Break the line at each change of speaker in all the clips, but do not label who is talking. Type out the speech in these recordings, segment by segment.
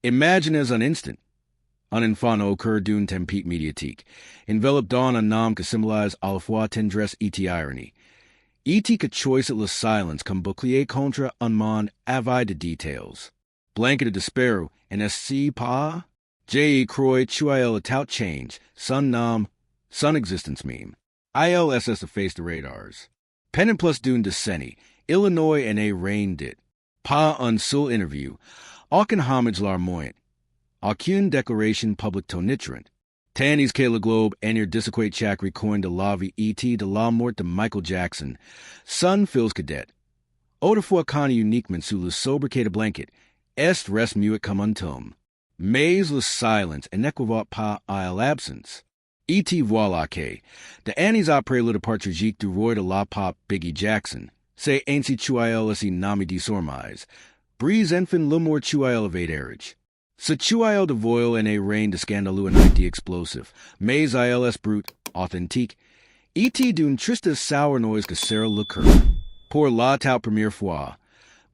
Imagine as an instant. Un enfant au cœur d'une tempête médiatique. Enveloped dans un nom que symbolise à la fois tendresse et irony. E.T. que choice le silence comme bouclier contre un monde avide de details. Blanket de despair, and est-ce pas? J.E. Croix chuael a tout change, sun nom, sun existence meme. ILSS efface the radars. Pen plus d'une décennie, Illinois and a rain dit. Pas un seul interview, aucun homage larmoyant. Aucune déclaration publique tonitruant. Tanny's que le globe and your dissequate chakri coin de la vie E.T. de la mort de Michael Jackson. Sun fills cadet. Autrefois connu uniquement sous le sobriquet de blanket. Est reste muet comme un tome. Mais le silence et n'équivaut pas à l'absence. E.T. voilà que, de années après le departure du roi de la pop Bigi Jackson, c'est ainsi chuael si nami di sormise. Brise enfin le mort chuael evade errage. Ce chuael de voile en a reign de scandaleux and idea explosive. Mais ils brute, authentique. E.T. d'une triste sour noise que sera le cœur. Pour la tout première fois.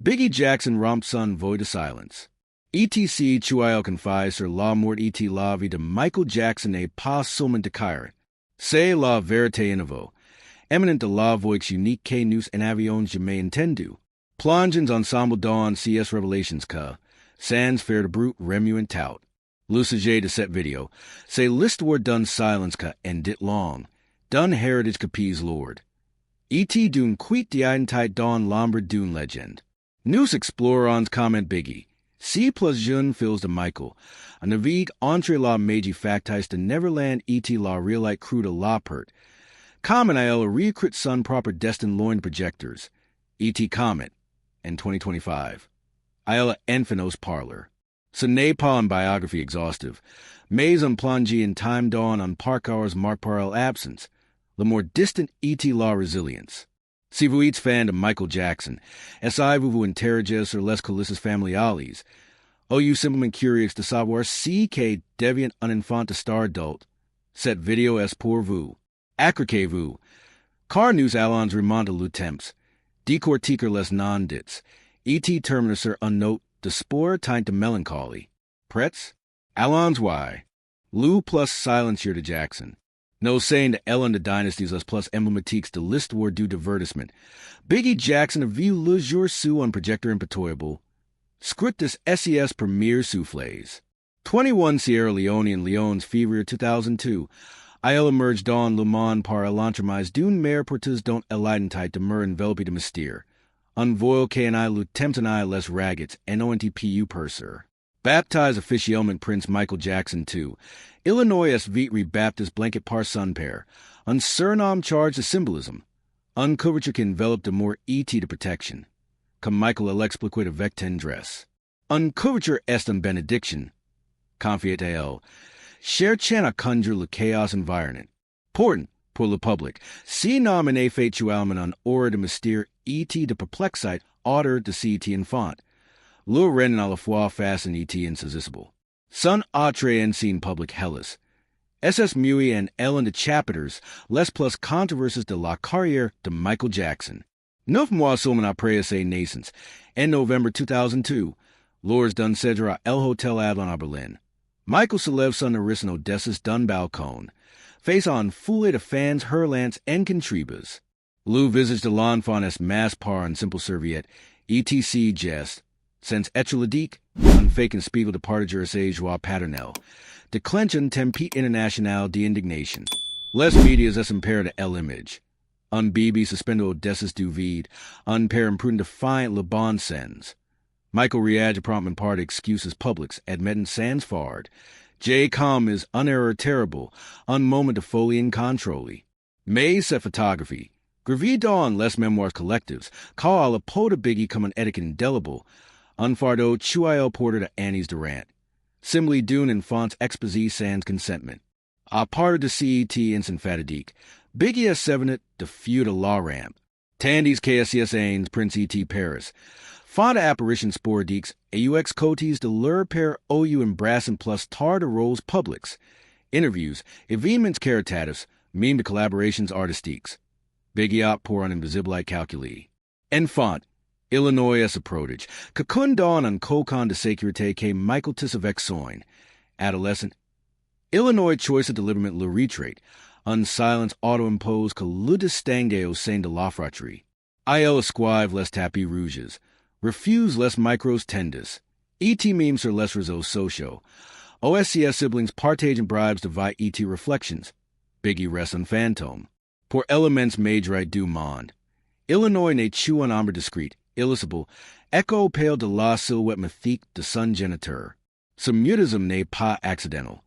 Bigi Jackson rompt son void de silence. E.T.C. chuael confie sur la mort E.T. la vie de Michael Jackson et pas seulement de Kyra. C'est la vérité innova. Eminent de la voix unique que nous en avions jamais entendu. Plongeons ensemble dans CS Revelations que, sans faire de brute remuant tout. Le sujet de cette vidéo, c'est l'histoire d'un silence que en dit long, d'un heritage que pise lord. E.T. d'une quite d'identité dans l'ombre d'une legend. Nous explorons comment Biggie, C plus jeune fils de Michael, a navigue entre la magie factice de Neverland E.T. la reelite crew de la pert. Comment a recruit son proper destin loin projectors. E.T. Comet, in 2025. A infinos parlor. Ce n'est pas une biography exhaustive, mais un plonge in time dawn on park hours marked par l'absence, the more distant E.T. la resilience. Si vous êtes fan de Michael Jackson, essayez-vous vous interroger sur les coulisses familiales? Ou you simplement curieux de savoir si que devient un enfant de star adult? Cette vidéo est pour vous. Accroquez-vous. Car nous allons remonter le temps. Décortiquer les non-dits. E.T. terminer sur une note de spore teint de melancholy. Prêts? Allons y. Lou plus silencieux de Jackson. No saying de Ellen de dynasties les plus emblématiques de l'histoire du divertissement. Bigi Jackson a vu le jour sous un projecteur impitoyable. Script des SES premiers soufflés. 21 Sierra Leone and Leone's février 2002. Il emerged dans le monde par l'entremise d'une mère porteuse dont l'identité demeure enveloppée de mystère. Un voile que en le temps les raggets, NONTPU purser. Baptized officiellement Prince Michael Jackson II. Illinois est vite rebaptized blanket par son père. Un surnom charged de symbolism. Un couverture qui enveloppe de more E.T. de protection. Comme Michael l'expliquait avec tendresse. Un couverture est une benediction. Confiait à elle. Cherchant à conjure le chaos environment. Important, pour le public. Si nom en effet tualman un aura de mystère E.T. de perplexite, auteur de C.T. enfant. Le ren à la fois fasten E.T. insaisissable. Son autre en scene public hellas. SS Mui and Ellen de chapters, les plus controversies de la carrière de Michael Jackson. 9 mois seulement après sa naissance, en November 2002, Lours d'un cèdre à El Hotel Adlon à Berlin. Michael se lève son horizon audacious d'un balcon, face en foule de fans hurlants en contribus. Le visage de l'enfant est masse par un simple serviette, etc. geste. Since etrelidique, un fake spiegel de partager ses joie paternelle, declension tempête international d'indignation. Les medias es impaired de l'image. Un bébé suspendo audacious du vide, un père imprudent defiant le bon sens. Michael reage promptement par excuses publics, admitting sans fard. J. Com is un error terrible, un moment de folie incontrôlée. Mais cette photographie, gravée dans les mémoires collectives, call à la peau de Biggie comme un étiquette indelible, un fardeau chuael porter de Annie's Durant. Simply d'une enfance exposée sans consentement. À part de CET instant fatidique, Biggie est sevenet de feud de la ramp. Tandy's KSCS Prince E.T. Paris. Fonda apparition sporadiques, AUX cotes de leur père OU embrassant plus tard de roles publics. Interviews, événements caritatifs, meme de collaborations artistiques. Biggie op pour un invisible calculi. Enfant, Illinois as a prodige. Kakun Dawn on Kokon de Sécurité que Michael Tissavec Soin. Adolescent. Illinois choice of deliberament le retrait. Unsilence auto-imposed que le distingue au sein de la fratrie. Il esquive les tapis rouges. Refuse les micros tendus. ET memes sur les réseaux sociaux. OSCS siblings partage in bribes to vie ET reflections. Bigi rests on fantôme. Pour elements majorite du monde. Illinois n'est chu en ombre discrète, illisible, echo pale de la silhouette mythique de son géniteur. Ce mutisme n'est pas accidental.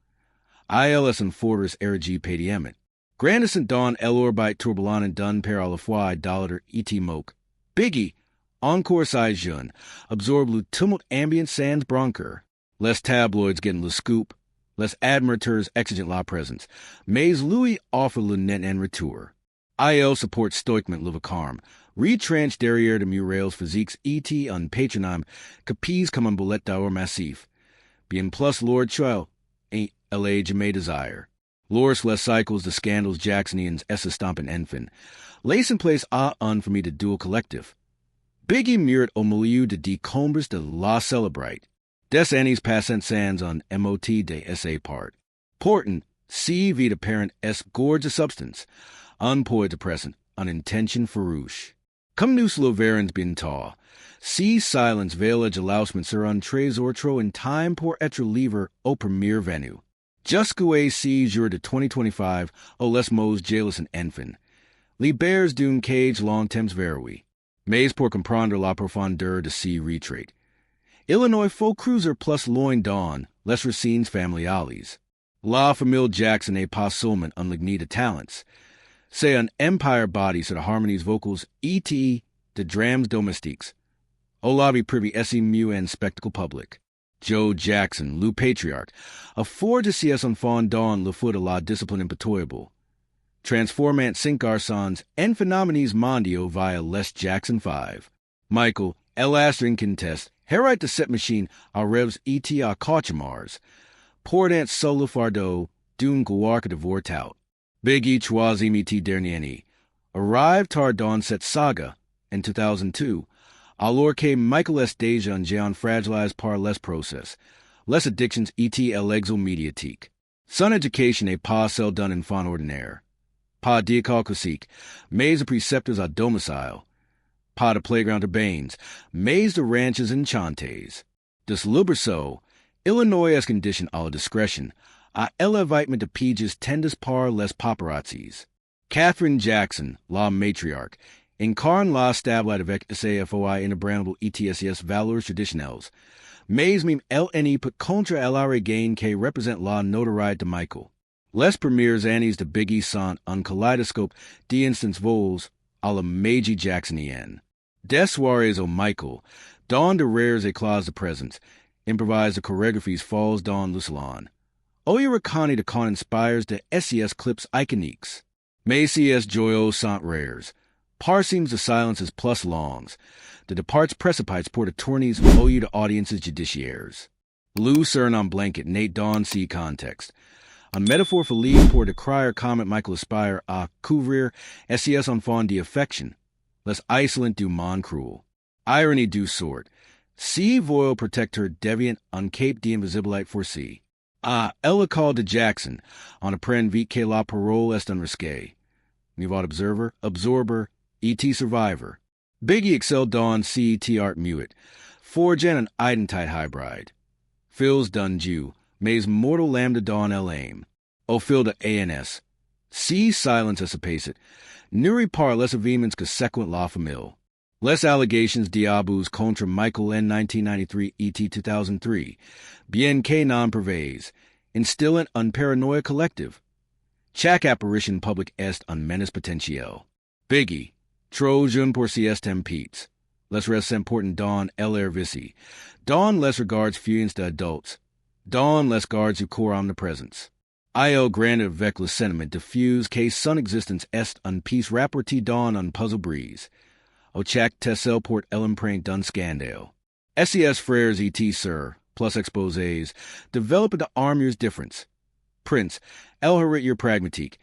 ILS en fortress erigi pédiament. Grandison dawn elorbite tourbillon and dun per à la fois idolater et moque. Biggie, encore size jeune, absorb le tumult ambient sans broncher. Less tabloids getting le scoop, less admirateurs exigent la presence. Mais Louis offer le net en retour. IL supports stoiquement le vacarme. Retranche derrière de murales physiques et un patronyme capise comme un bullet d'or massif. Bien plus Lord Child, ain't LA jamais desire. Loris les cycles de scandals Jacksonians essa stompin' enfin. Lace in place un for me to dual collective. Biggie muret au milieu de decombres de la celebrite. Des années passant sans on MOT de SA part. Portent, C vita parent S gorge of substance. Unpoid depressant, unintention farouche. Comme nous le verrons bientôt. C silence veille jalousement sur un trésor trop in time pour être livre au premier venu. Jusqu'au C jour de 2025 au les mots jailous and enfant. Les bears d'une cage long temps verrouille. Mais pour comprendre la profondeur de C retrait. Illinois faux cruiser plus loin dawn, les racines familiales. La famille Jackson est pas seulement un lignée de talents. C'est un empire body sur the harmonies vocals E.T. de drams domestiques. Au lobby privy SEMU and spectacle public. Joe Jackson, Lou Patriarch, a four de CS on fond dawn le foot de la discipline impitoyable. Transformant cinq garçons en phénomènes mondio via Les Jackson 5. Michael, El Astrin contest, Herite de set machine a revs et a cauchemars. Pordant solo fardeau, d'une guarque de vortout. Biggie troisième dernier. Arrived tard dawn set saga in 2002. Alors que Michael S. Deja and Jean fragilized par les process. Les addictions et l'exo médiatique. Son education est pas celle d'un enfant ordinaire. Pas d'école classique, mais de preceptors à domicile. Pas de playground urbains, mais de ranches enchantés. Des liberceaux, Illinois as condition à la discrétion, à l'évitement de piges tendes par les paparazzis. Catherine Jackson, la matriarche, incarne la stable avec SAFOI inébranlable ETSES valeurs traditionnelles. Mais même LNE put contre l'are gain que représente la notoriété de Michael. Les premières années de Biggie sont un kaleidoscope d'instants vols à la Bigi Jacksonienne. Des soirées au Michael, dans de rares éclats de présence, improvise de chorégraphies falls dans le salon. Oyeracani de con inspires de SES clips iconiques. Mais CS joyaux sont rares. Parseems de silences plus longs. The departs precipites pour de tourneys oyu to audiences judiciaires. Lou Surnom blanket Nate Dawn C context. A metaphor for lead pour de crier comment Michael aspire à couvrir SES enfant d'affection. Less isolent du monde cruel. Irony du sort. C voile protector deviant on cape d'invisibilite for C. Elle called de Jackson, on apprend vite que la parole est un risque. Niveau observer, absorber, E.T. survivor. Biggie excel dawn C.E.T. art muet. Forge an identite hybrid. Phil's done Jew, mais mortal lambda dawn el aim. O phil de ANS. C silence as apacit. Nuri par les vehemence que sequent la famille. Les allegations diabus contre Michael N. 1993 E.T. 2003. Bien que non pervase. Instillant un paranoia collective. Chaque apparition public est un menace potentiel. Biggie. Trop jeune pour CS tempetes. Les res important dans l'air vici. Dans les regards fuyants d'adultes. Dans les gardes du corps omnipresence. Il grande avec le sentiment diffuse que son existence est un piece rapporté dans un puzzle brise. Au chaque tessel port l'empreinte d'un scandale. SES frères et sir, plus exposés, developed the armures difference. Prince, el heritier pragmatique,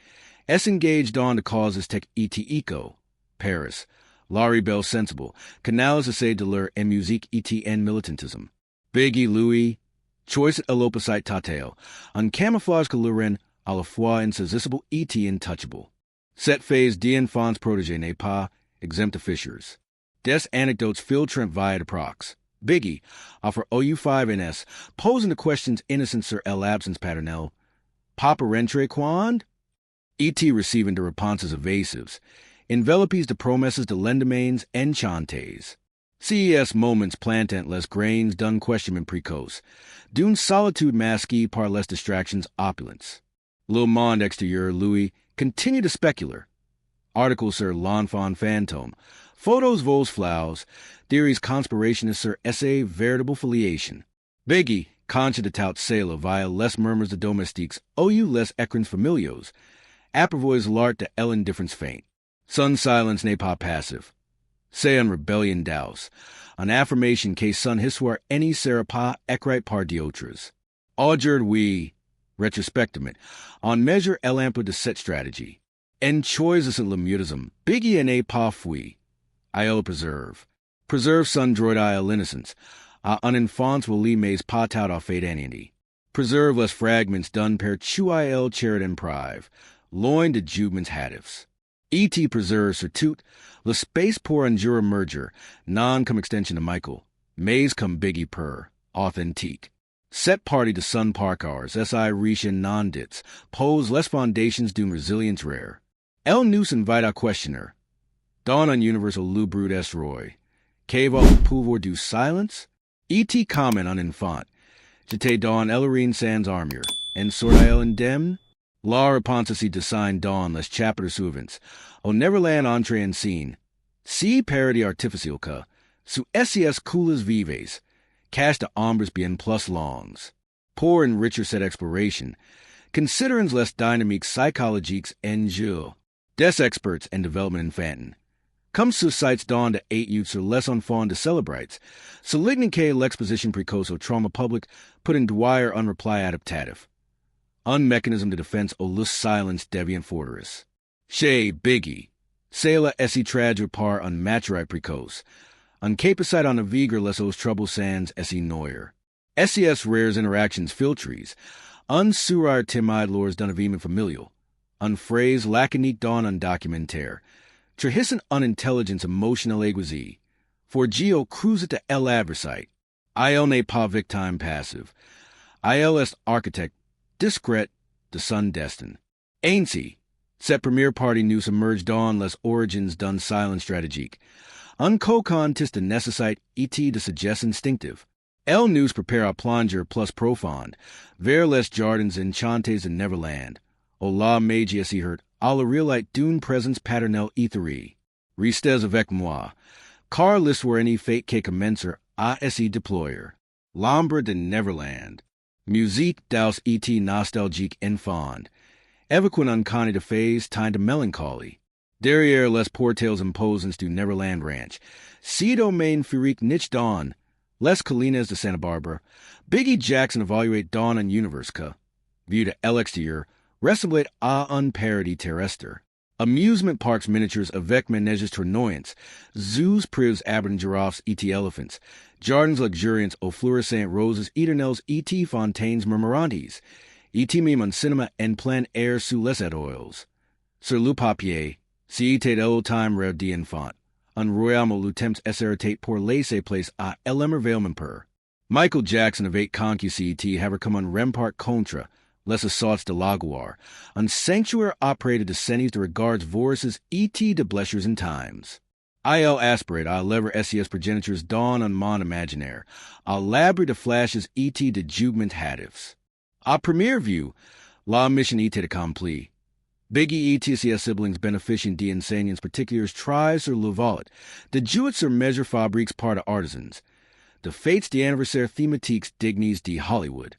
es engaged on the causes tech et eco. Paris, Laurie Bell sensible, canals essaie de leur en musique et militantisme. Bigi Louis, choice elopacite tateo, un camouflage que le rend à la fois insaisissable et intouchable. Cette phase d'enfance protégé n'est pas exempt de fissures. Des anecdotes filtrant via de prox. Biggie, offer OU5NS, posing the questions innocent sur l'absence paternelle. Papa rentre quand? E.T. receiving the responses evasives. Envelopes de promesses de lendemains enchantes. CES moments plantant les grains d'un questionnement précoce. D'une solitude masquée par les distractions opulence. Le monde extérieur, Louis, continue to specular. Articles sur l'enfant fantôme. Photos vos flowers. Theories conspirationistes sur essay veritable filiation. Biggie, conscious de tout cela via les murmurs de domestiques, ou les écrins familiaux. Approvois l'art de l'indifference feinte. Son silence n'est pas passive. C'est une rebellion d'aus. An affirmation que son histoire any sera pas écrite par d'autres. Aujourd'hui, rétrospectivement, on mesure l'emploi de cette stratégie. En choisissant le mutisme, Biggie n'est pas fui. I le preserve. Preserve son droit à l'innocence. À un enfant voli mais pas tout à fait anéanti. Preserve les fragments d'un per il charit en prive. Loin de jubements hatifs. E.T. preserves surtout le space pour un jura merger, non comme extension de Michael, mais comme Biggie per, authentique. Set party de Sun Park hours, S.I. riche non-dits, pose les foundations d'une résilience rare. El nous invite à questioner. Dawn on universal lu brut est roy. Cave le pouvoir du silence? E.T. comment on infant. J'étais dans Ellerine sans armure, en sordail indemne? La réponse si design dans les chapitres suivants. Au Neverland entrée en scène. Si parody artificial que, su SES coolas vives, cast de ombres bien plus longs. Pour enricher cette exploration, considerons les dynamiques psychologiques en jeu. Des experts en development infantin. Comme su sites dans de 8 youths sur les enfants de celebrites, souligning que l'exposition précoce au trauma public put in Dwyer un reply adaptative. Un mechanism de defense au lus silence deviant fortress. Chez Biggie, cela esi traduit par un maturite précoce, un capacite en navigre les os troubles sans esi noyer. SES rares interactions filtries, un surar timide lors d'un événement familial, un phrase laconique dans un documentaire, trahissant unintelligence emotional aiguisée, for geo cruiset de l'adversite. Il n'est pas victime passive. Il est architect discret de son destin. Ainsi, cette première partie nous emerge dans les origins d'un silence stratégique. Un co-contest de nécessite et de sagesse instinctive. Elle nous prépare à plonger plus profonde, vers les jardins enchantés de Neverland, au la magie si hurt, à la réalité d'une présence paternelle éthérée. Restez avec moi, car l'histoire any fate que commence à s'y déployer. L'ombre de Neverland. Musique d'aus et nostalgique enfant. Évoquant un conte de phase teint de mélancolie. Derrière les portales imposants du Neverland Ranch, si domaine féerique niche dawn, les collines de Santa Barbara, Bigi Jackson évaluate dawn un univers que, vu de l'extérieur, ressemblait à un paradis terrestre. Amusement parks miniatures avec ménages tournoyants, zoos prives aberrant giraffes et elephants, jardins luxuriants aux fluorescent roses éternels et fontaines murmurantes, et même un cinéma en plein air sous les étoiles. Sur le papier, si était old time rêve d'enfant, un royaume où le temps s'arrêtait pour laisser place à l'émerveillement pur. Michael Jackson avait conquis CET have comme un rempart contre les assaults de l'aguar, un sanctuaire auprès de décennies de regards voraces et de blessures in times. Il aspirate à lever SES progenitures dans un monde imaginaire, à l'abri de flashes et de jubement hâtifs. À première vue, la mission était accomplie. Biggie et ses siblings bénéficient d'enseignements particuliers tries sur le volet, de jouets sur mesure fabriques par de artisans, de fates d'anniversaire thématiques dignes de Hollywood.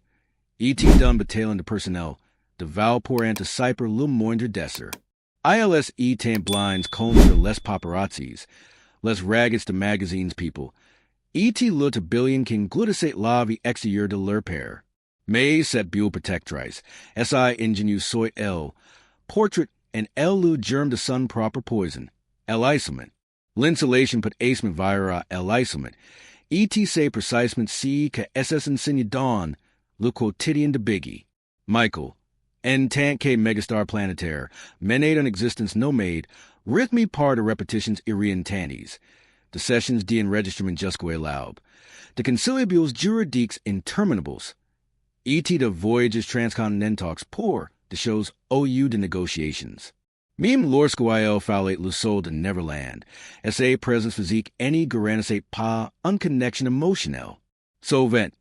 E.T. done bataillon de personnel, de val pour anticiper le moindre desser. ILS E-Tamp blinds contre les paparazzis, les raggets de magazines people. E.T. le to billion king glutisate la vie exterieur de leur père. Mais cette bulle protectrice, S.I. ingénieux soit L, portrait and L le germ de son proper poison, L isoment. L'insolation put acement vira isolament. Et se precisement si que ss insigne don, le quotidien de Bigi. Michael. En tant que megastar planetaire, menade on existence no made, rhythmi par de repetitions irrientantes. De sessions de enregistrement jusque laub. De conciliabules juridiques interminables. Et de voyages transcontinentaux pour, de shows OU de negotiations. Meme lorsquoil fallate le sol de Neverland, sa presence physique any garanisate pas unconnection emotionnel. Sovent,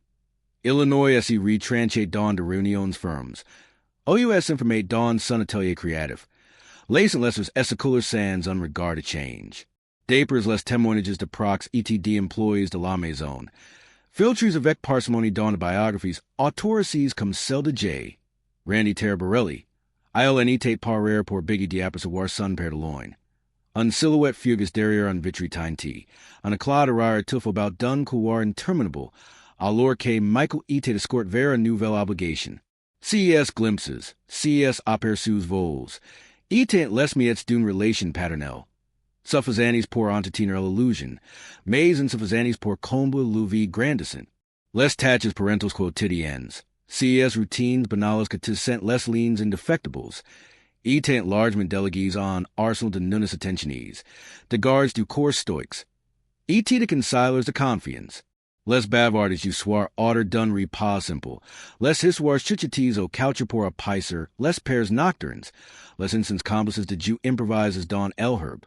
Illinois se retranche don de reunions firms. OUS informate don son atelier creative. Lacent lessers essicular sans unregarded change. Dapers less témoignages de prox ETD employees de la maison. Filtres avec parsimony don de biographies, autorices comme celle de J. Randy Terrabarelli. I'll enitate parer pour Bigi diapers war sun per de loin. Un silhouette fugus derrière un vitri tinti. Un éclat de rare tuff about dun couloir interminable. Alors que Michael ete escort vers une nouvelle obligation. CES glimpses. CES aperçus vols. Etant les miets d'une relation paternelle. Suffisanis pour entretiner illusion. Mais en suffisanis pour combler l'uvie grandissant. Les tâches parentals quotidiennes. CES routines banales que sent les liens indefectibles. Etant largement delegues on arsenal de nunis attentiones. De gardes du corps stoics. Et de consilers de confiance. Les bavards you soir otter dun repas simple. Les hissoirs chichites au coucher pour a picer. Les pairs nocturnes. Les instance complices de you improvises don elherb.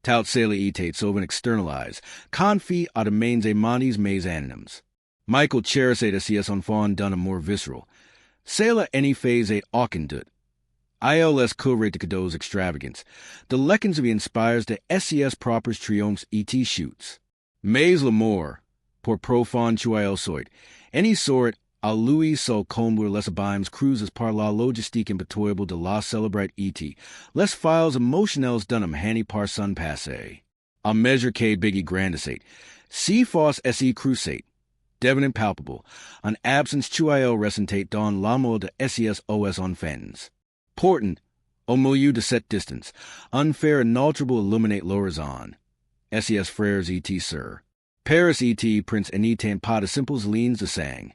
Tout sale etate soven externalize. Confi ad mains et manis mais anonyms. Michael cherisate a cs enfant dun a more visceral. Sela any phase et aucendut. ILS courate de cadeaux extravagance. De leckens of inspires de SES propers triomphes et shoots. Mais l'amour, pour profond chuael soit. Any sort, a Louis sol combler les abimes cruises par la logistique impitoyable de la celebrate et. Les files emotionnels dunham hanny par sun passe. A measure que Bigi grandisate. Si fos se crusate. Devon impalpable. An absence chuael resentate don l'amo de SES OS on fens. Portent, au milieu de cette distance, unfair inalterable illuminate l'horizon. SES frères et sir. Paris et prince enitant pas de simples lignes de sang.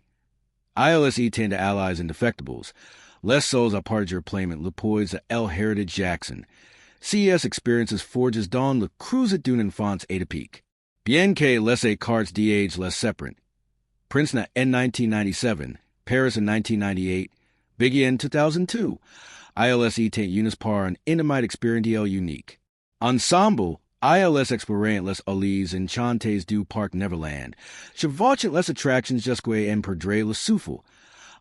ILS etant de allies indefectibles. Les souls à partir playment le poise de L. Heritage Jackson. CES experiences forges don le cruise d'une enfance atypique. Bien que les cartes d'age les separate. Prince na en 1997, Paris in 1998, Bigi in 2002. ILS etant unis par an intimate experientiel unique. Ensemble, ILS explorant les allies enchantes du Parc Neverland. Chevauchant les attractions jusque en perdre le souffle.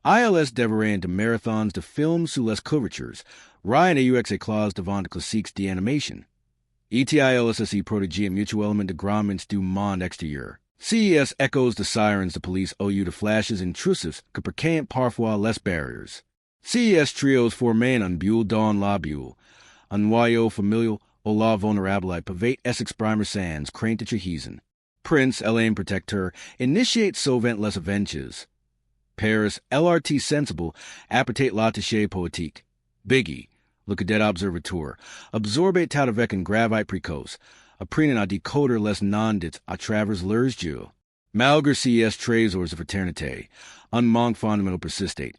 ILS deverant de marathons de films sous les couvertures. Ryan AUX éclats devant de classiques d'animation. ETILSSE protégé mutuel element de grandments du monde extérieur. CES echoes the sirens de police OU de flashes intrusives que percant parfois les barriers. CES trios forment un bulle dans la bulle. Un noyau familial au la vulnerable pavate Essex primer sans crainte de Chehisen. Prince, Elaine protecteur, initiate sovent les avenches. Paris, LRT sensible, apportate l'attaché poétique. Bigi, le cadet observateur, absorbate tout avec un gravite précoce. Apprenant à decoder les non-dits à travers leurs yeux. Malgré CES trésors de fraternité, un manque fondamental persistate.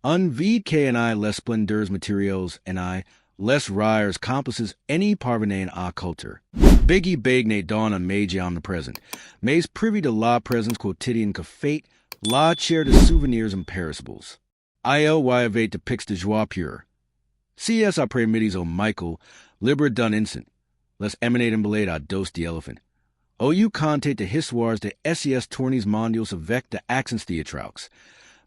Un vide que en I les splendeurs matériels en I, les rares complices any parvenant à culture. Bigi bagne don un mage omnipresent, mais privy de la présence quotidienne que fate, la chair de souvenirs imperishable. ILY evade de pics de joie pure. CS après midis o Michael, libre d'un instant. Les emanate embelade à dos the elephant. OU contate de histoires de SES tourneys mondiaux avec de accents theatraux.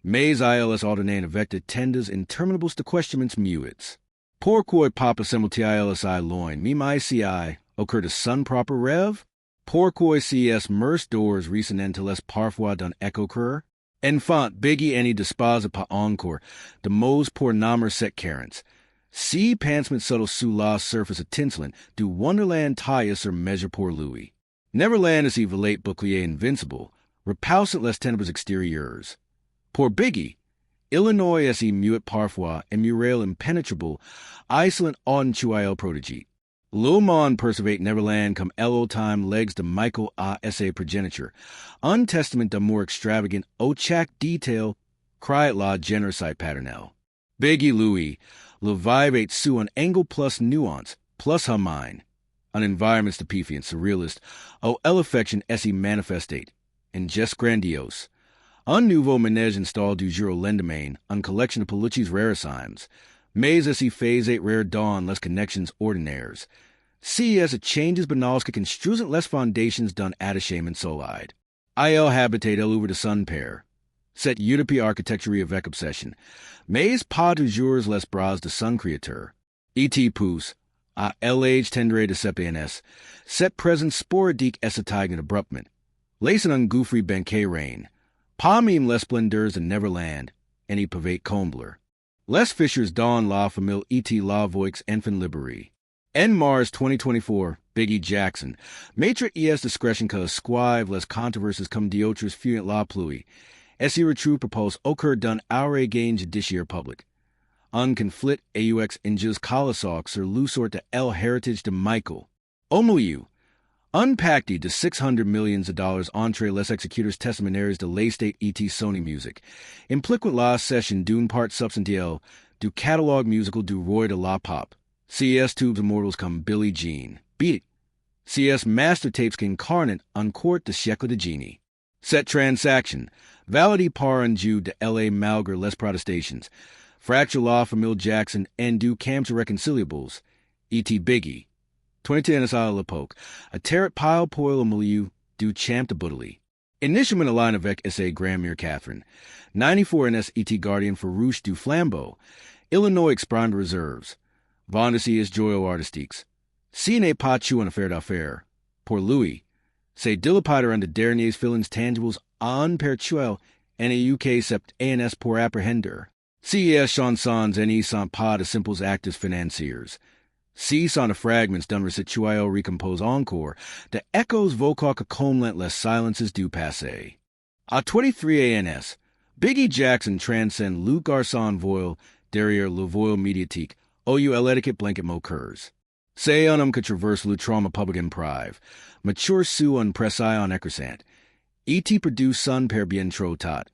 Mais ILS ordonnane avec de tendas interminables de questionments muets. Pourquoi papa semblait ILSI loin, mime ICI, occur de sun proper rev? Pourquoi CS merce doors resonant les parfois d'un echo cur? Enfant, Bigi any dispose pas encore, de mots pour nommer set carents. See pansement subtle sous la surface of tinselant, do Wonderland tias or measure pour Louis. Neverland is evolate bouclier invincible, repulsant les ténèbres extérieurs. Pour Bigi, Illinois es muet parfois, et murale impenetrable, isolent en chuael prodigy. Lil Mon perseverate Neverland come elo time legs de Michael a essay progeniture. Untestament de more extravagant ochak detail cry la genericide patternel. Biggie Louis, levivate su an angle plus nuance, plus her mind. An environments to peefy and surrealist, o affection esse manifestate, and just grandiose. Un nouveau menage installed du jour lendemain, un collection of Palucci's raricimes. Mais esse phase 8 rare dawn less connections ordinaires. See as it changes banalska construsent less foundations done attachame and solide. Il habitate el over the sun pair. Set utopia architecture avec obsession. Mais pas du jours les bras de sun créateur. Et pousse, a l'age tendre de CPNS. Set present sporadique essetaigne abruptment. Lacen un gouffry banquet rain. Pas meme les splendeurs de Neverland, any pavate combler. Les Fishers dawn la famille et la voix enfant liberi. En Mars 2024, Bigi Jackson. Maitre es discretion que squive les controversies comme d'autres fuient la pluie. Esse retrouve propose occur done aure gain judiciaire public. Un conflit aux injus colossaux sur le sort de el heritage de Michael. Omilieu. Unpacked de $600 million entre les executors testamentaires de l'estate et Sony Music. Impliquant la session d'une part substantielle du catalogue musical du roi de la pop. CS tubes immortals come Billie Jean. Beat it. CS master tapes incarnate un court de siècle de genie. Set transaction. Validity par un Jew de L.A. malgré les protestations. Fracture la famille Jackson and du camps reconciliables. E.T. Biggie. 2010 à l'époque. A terret pile poil au milieu du champ de Boudely. Initium in a line avec essay Grammy Catherine. 94 NS E.T. Guardian for Rouge du Flambeau. Illinois Exprime Reserves. Vendaci is joyo artistiques. Si n'est pas tu en affaire d'affaire. Pour Louis. C'est dilapider under derniers feelings tangibles en pertuel and a UK sept ANS pour apprehender. CES chansons ne sont pas de simples acteurs financiers. Si sont the fragments d'un resituaio recompose encore, the echoes vocal que comment les silences du passé. À 23 ANS, Bigi Jackson transcend Luc Garçon voile derrière le voile médiatique, OU l'étiquette blanket moqueurs. C'est un homme que traverse le trauma public imprive, mature sous un pressai en écrasant. E.T. produce son per bien trop tot.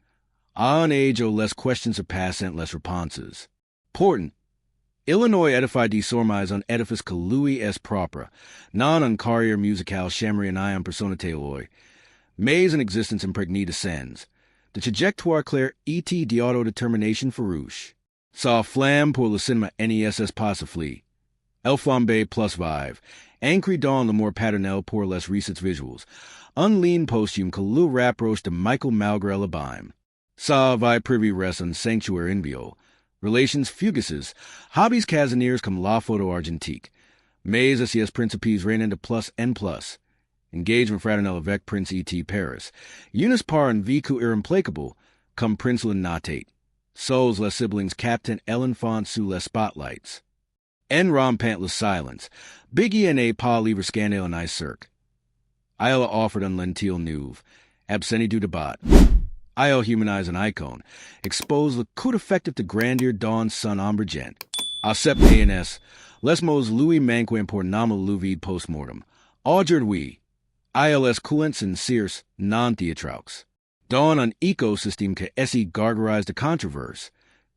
À un age où less questions are passant less responses. Portant, Illinois edify de sormise un edifice que Louis est propre, non un carrière musical chamri and ion persona teloi. Mais an existence impregnée de sens. The trajectoire claire E.T. de auto-determination farouche. Sa flamme pour le cinéma NESS passifli. El flambe plus vive. Ancré dans le more paternel pour les recits visuals. Unlean posthume que le rapproche de Michael malgré l'abîme. Sa vi privy res un sanctuaire invio. Relations fugaces. Hobbies casaniers comme la photo argentique. Mais asies principes regnant de plus en plus. Engagement fraternel avec Prince E.T. Paris. Unis par un vécu irremplacable, comme Prince Natate. Souls les siblings Captain L'Enfant sous les spotlights. En rampant le silence. Biggie and a pas livre scandale en I cirque. Iowa offered un lentil neuve. Absenti du débat. I'll humanize an icon. Expose le coup effective to grandeur dawn sun ombragent. Accept ANS. Lesmos Louis Manquin pour nominal Louvid postmortem. Audred we. ILS coulants and Sears non-theatraux. Dawn on ecosystem que esse gargarize de controverse.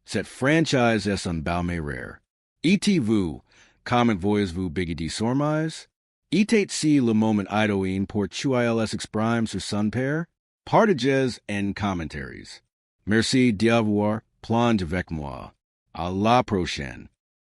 Set franchise es un balme rare. Et vous, comment voyez-vous Biggie de sormise? Etate si le moment idoine pour tu ILS exprime sur son père? Partages and commentaries. Merci d'y avoir plonge avec moi. À la prochaine.